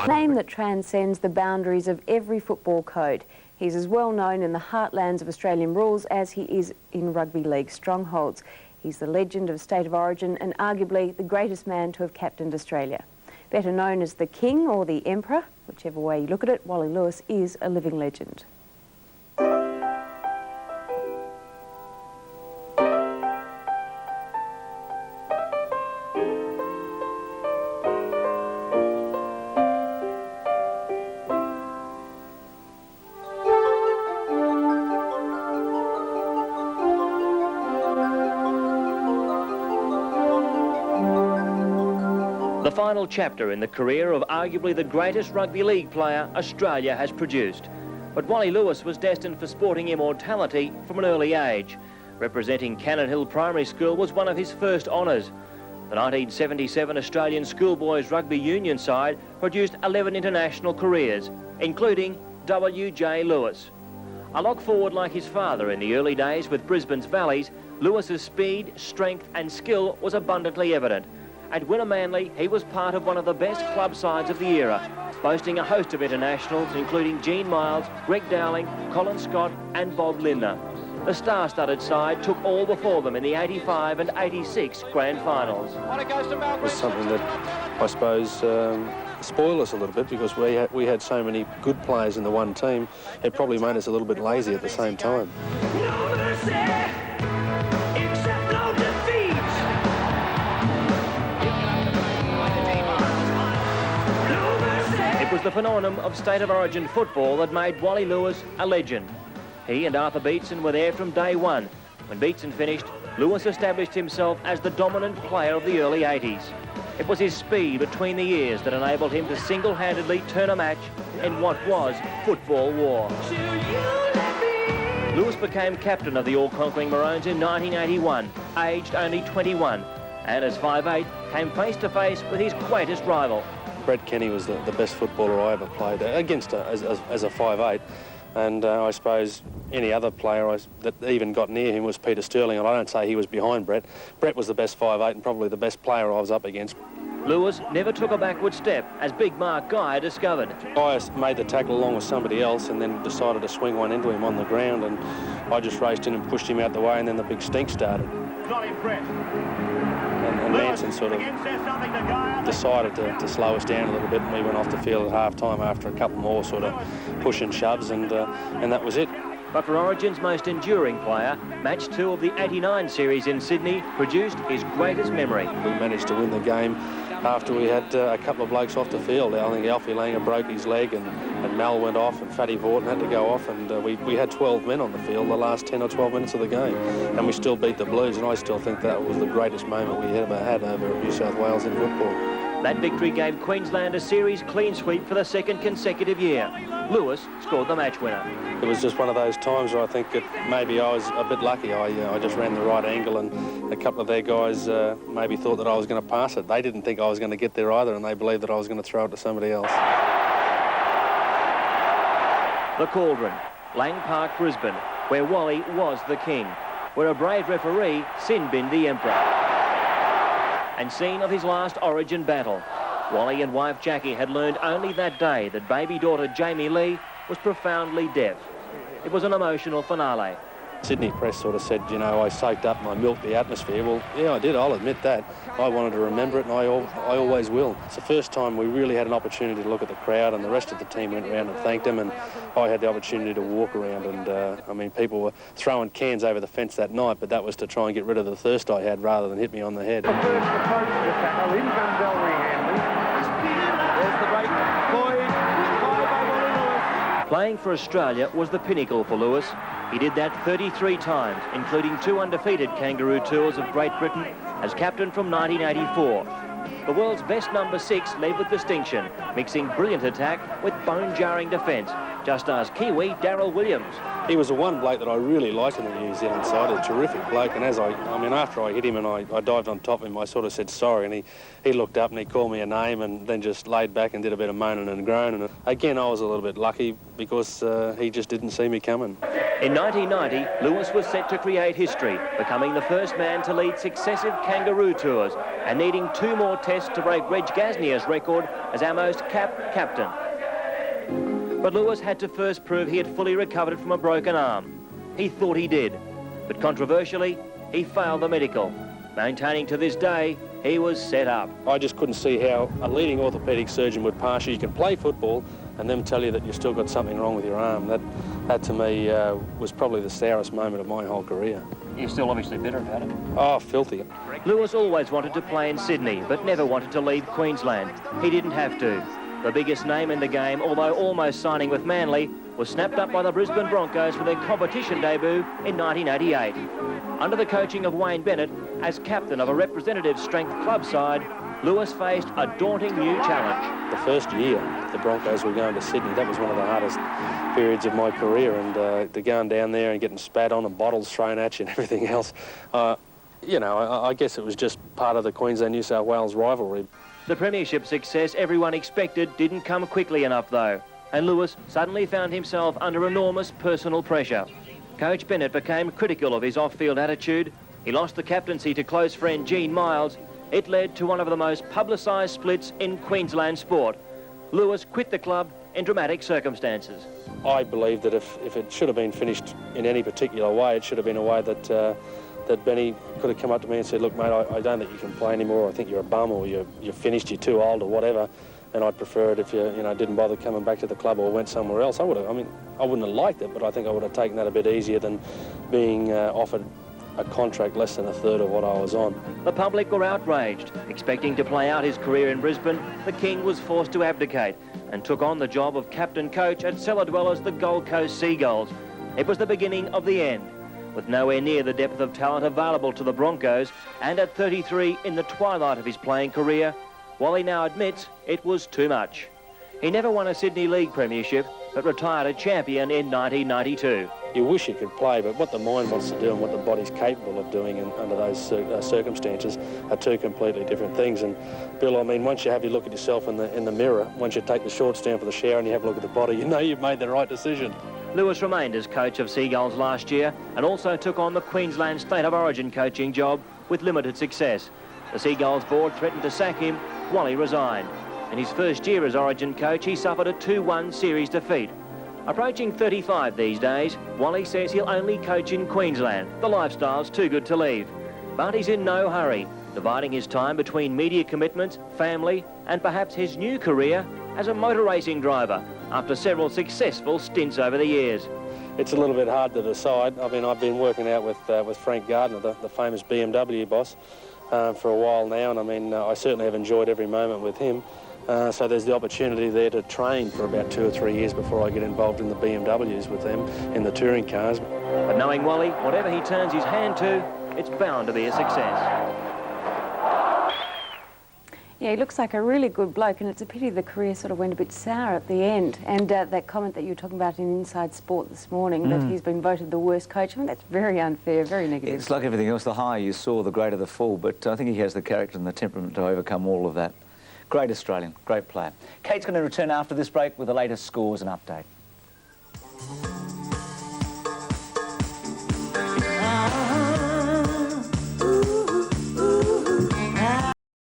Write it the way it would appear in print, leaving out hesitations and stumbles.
A name that transcends the boundaries of every football code. He's as well known in the heartlands of Australian rules as he is in rugby league strongholds. He's the legend of State of Origin and arguably the greatest man to have captained Australia. Better known as the King or the Emperor, whichever way you look at it, Wally Lewis is a living legend. The final chapter in the career of arguably the greatest rugby league player Australia has produced. But Wally Lewis was destined for sporting immortality from an early age. Representing Cannon Hill Primary School was one of his first honours. The 1977 Australian Schoolboys Rugby Union side produced 11 international careers, including W.J. Lewis. A lock forward like his father in the early days with Brisbane's Valleys, Lewis's speed, strength and skill was abundantly evident. At Manly, he was part of one of the best club sides of the era, boasting a host of internationals, including Gene Miles, Greg Dowling, Colin Scott and Bob Lindner. The star-studded side took all before them in the 85 and 86 grand finals. It was something that, I suppose, spoiled us a little bit because we had so many good players in the one team. It probably made us a little bit lazy at the same time. It was the phenomenon of State of Origin football that made Wally Lewis a legend. He and Arthur Beetson were there from day one. When Beetson finished, Lewis established himself as the dominant player of the early 80s. It was his speed between the ears that enabled him to single-handedly turn a match in what was football war. Lewis became captain of the all-conquering Maroons in 1981, aged only 21, and as 5'8", came face-to-face with his greatest rival. Brett Kenny was the best footballer I ever played against as a 5'8", and I suppose any other player that even got near him was Peter Sterling, and I don't say he was behind Brett. Brett was the best 5'8" and probably the best player I was up against. Lewis never took a backward step, as Big Mark Guy discovered. I made the tackle along with somebody else and then decided to swing one into him on the ground, and I just raced in and pushed him out the way, and then the big stink started. Not impressed. And Manson sort of decided to slow us down a little bit, and we went off the field at half-time after a couple more sort of push and shoves, and that was it. But for Origin's most enduring player, match 2 of the 89 series in Sydney produced his greatest memory. We managed to win the game after we had a couple of blokes off the field. I think Alfie Langer broke his leg and Mal went off and Fatty Vorton had to go off, and we had 12 men on the field the last 10 or 12 minutes of the game, and we still beat the Blues, and I still think that was the greatest moment we ever had over New South Wales in football. That victory gave Queensland a series clean sweep for the second consecutive year. Lewis scored the match winner. It was just one of those times where I think that maybe I was a bit lucky. I just ran the right angle, and a couple of their guys maybe thought that I was going to pass it. They didn't think I was going to get there either, and they believed that I was going to throw it to somebody else. The Cauldron, Lang Park, Brisbane, where Wally was the king, where a brave referee sin-binned the Emperor. And scene of his last Origin battle. Wally and wife Jackie had learned only that day that baby daughter Jamie Lee was profoundly deaf. It was an emotional finale. Sydney Press sort of said, you know, I soaked up and I milked the atmosphere. Well, yeah, I did, I'll admit that. I wanted to remember it, and I always will. It's the first time we really had an opportunity to look at the crowd, and the rest of the team went around and thanked them, and I had the opportunity to walk around, and I mean, people were throwing cans over the fence that night, but that was to try and get rid of the thirst I had rather than hit me on the head. The first approach to the tackle, in comes Ellery Hanley. There's the break, poised, high by Wally Lewis. Playing for Australia was the pinnacle for Lewis. He did that 33 times, including 2 undefeated Kangaroo tours of Great Britain as captain from 1984. The world's best number 6 led with distinction, mixing brilliant attack with bone-jarring defence, just as Kiwi Darryl Williams. He was the one bloke that I really liked in the New Zealand side, a terrific bloke, and after I hit him and I dived on top of him, I sort of said sorry, and he looked up and he called me a name and then just laid back and did a bit of moaning and groaning. And again, I was a little bit lucky because he just didn't see me coming. In 1990, Lewis was set to create history, becoming the first man to lead successive Kangaroo tours and needing 2 more Test success to break Reg Gasnier's record as our most capped captain. But Lewis had to first prove he had fully recovered from a broken arm. He thought he did, but controversially, he failed the medical, maintaining to this day he was set up. I just couldn't see how a leading orthopaedic surgeon would pass you. You can play football and then tell you that you've still got something wrong with your arm. That to me was probably the sourest moment of my whole career. You're still obviously bitter about it. Oh, filthy. Lewis always wanted to play in Sydney, but never wanted to leave Queensland. He didn't have to. The biggest name in the game, although almost signing with Manly, was snapped up by the Brisbane Broncos for their competition debut in 1988. Under the coaching of Wayne Bennett, as captain of a representative strength club side, Lewis faced a daunting new challenge. The first year the Broncos were going to Sydney, that was one of the hardest periods of my career, and the going down there and getting spat on and bottles thrown at you and everything else. You know, I guess it was just part of the Queensland-New South Wales rivalry. The premiership success everyone expected didn't come quickly enough, though, and Lewis suddenly found himself under enormous personal pressure. Coach Bennett became critical of his off-field attitude. He lost the captaincy to close friend Gene Miles. It led to one of the most publicised splits in Queensland sport. Lewis quit the club in dramatic circumstances. I believe that if it should have been finished in any particular way, it should have been a way that Benny could have come up to me and said, look, mate, I don't think you can play anymore. I think you're a bum, or you're finished, you're too old, or whatever. And I'd prefer it if you didn't bother coming back to the club or went somewhere else. I wouldn't have liked it, but I think I would have taken that a bit easier than being offered a contract less than a third of what I was on. The public were outraged. Expecting to play out his career in Brisbane, the King was forced to abdicate and took on the job of captain-coach at cellar dwellers the Gold Coast Seagulls. It was the beginning of the end. With nowhere near the depth of talent available to the Broncos, and at 33 in the twilight of his playing career, Wally now admits it was too much. He never won a Sydney League premiership, but retired a champion in 1992. You wish you could play, but what the mind wants to do and what the body's capable of doing under those circumstances are two completely different things. And Bill, I mean, once you have you look at yourself in the mirror, once you take the shorts down for the shower and you have a look at the body, you know you've made the right decision. Lewis remained as coach of Seagulls last year and also took on the Queensland State of Origin coaching job with limited success. The Seagulls board threatened to sack him. Wally resigned. In his first year as Origin coach, he suffered a 2-1 series defeat. Approaching 35 these days, Wally says he'll only coach in Queensland. The lifestyle's too good to leave. But he's in no hurry, dividing his time between media commitments, family, and perhaps his new career as a motor racing driver after several successful stints over the years. It's a little bit hard to decide. I mean, I've been working out with Frank Gardner, the famous BMW boss, for a while now, and I mean, I certainly have enjoyed every moment with him. So there's the opportunity there to train for about 2 or 3 years before I get involved in the BMWs with them, in the touring cars. But knowing Wally, whatever he turns his hand to, it's bound to be a success. Yeah, he looks like a really good bloke, and it's a pity the career sort of went a bit sour at the end. And that comment that you were talking about in Inside Sport this morning, that he's been voted the worst coach, I mean, that's very unfair, very negative. It's like everything else, the higher you soar, the greater the fall, but I think he has the character and the temperament to overcome all of that. Great Australian, great player. Kate's going to return after this break with the latest scores and update.